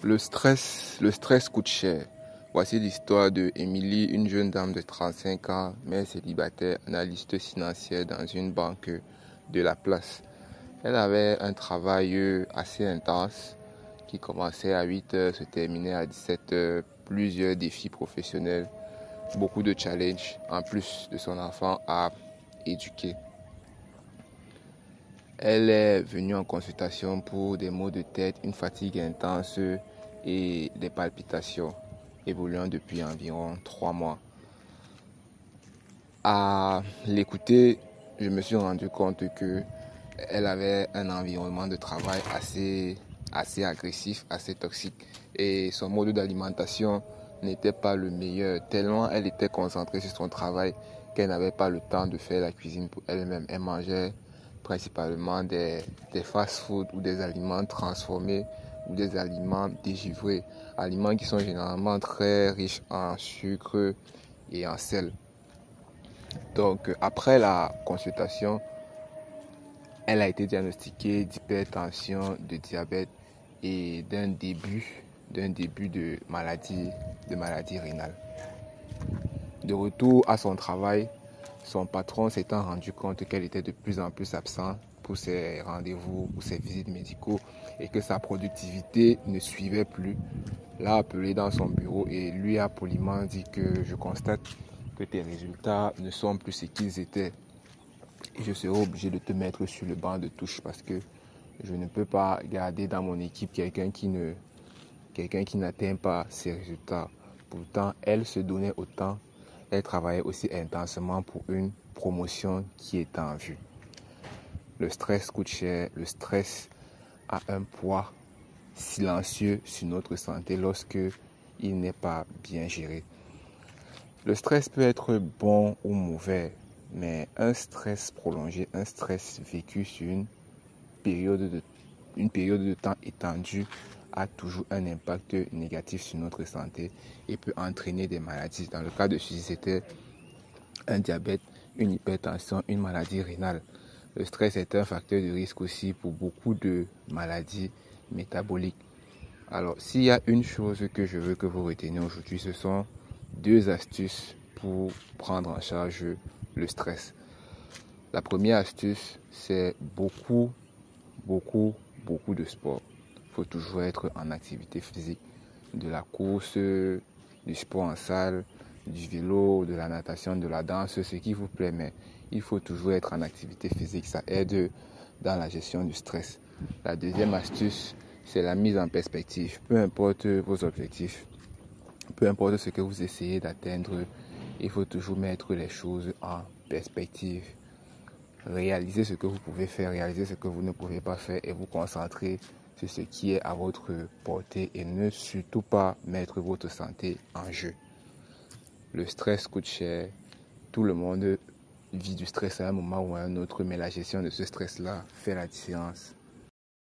Le stress coûte cher. Voici l'histoire de Émilie, une jeune dame de 35 ans, mère célibataire, analyste financière dans une banque de la place. Elle avait un travail assez intense qui commençait à 8 heures, se terminait à 17 heures, plusieurs défis professionnels, beaucoup de challenges, en plus de son enfant à éduquer. Elle est venue en consultation pour des maux de tête, une fatigue intense et des palpitations évoluant depuis environ 3 mois. À l'écouter, je me suis rendu compte qu'elle avait un environnement de travail assez agressif, assez toxique. Et son mode d'alimentation n'était pas le meilleur, tellement elle était concentrée sur son travail qu'elle n'avait pas le temps de faire la cuisine pour elle-même. Elle mangeait principalement des fast-foods ou des aliments transformés ou des aliments dégivrés, aliments qui sont généralement très riches en sucre et en sel. Donc après la consultation, elle a été diagnostiquée d'hypertension, de diabète et d'un début de maladie rénale. De retour à son travail, son patron s'étant rendu compte qu'elle était de plus en plus absente pour ses rendez-vous ou ses visites médicaux et que sa productivité ne suivait plus, l'a appelé dans son bureau et lui a poliment dit que je constate que tes résultats ne sont plus ce qu'ils étaient et je serai obligé de te mettre sur le banc de touche parce que je ne peux pas garder dans mon équipe quelqu'un qui n'atteint pas ses résultats. Pourtant, elle se donnait autant, elle travaillait aussi intensement pour une promotion qui est en vue. Le stress coûte cher, le stress a un poids silencieux sur notre santé lorsque il n'est pas bien géré. Le stress peut être bon ou mauvais, mais un stress prolongé, un stress vécu sur une période de temps étendue a toujours un impact négatif sur notre santé et peut entraîner des maladies. Dans le cas de ceci, c'était un diabète, une hypertension, une maladie rénale. Le stress est un facteur de risque aussi pour beaucoup de maladies métaboliques. Alors, s'il y a une chose que je veux que vous reteniez aujourd'hui, ce sont 2 astuces pour prendre en charge le stress. La première astuce, c'est beaucoup de sport. Il faut toujours être en activité physique, de la course, du sport en salle, du vélo, de la natation, de la danse, ce qui vous plaît, mais il faut toujours être en activité physique, ça aide dans la gestion du stress. La deuxième astuce, c'est la mise en perspective. Peu importe vos objectifs, peu importe ce que vous essayez d'atteindre, il faut toujours mettre les choses en perspective. Réalisez ce que vous pouvez faire, réalisez ce que vous ne pouvez pas faire et vous concentrer sur ce qui est à votre portée et ne surtout pas mettre votre santé en jeu. Le stress coûte cher, tout le monde vit du stress à un moment ou à un autre, mais la gestion de ce stress-là fait la différence.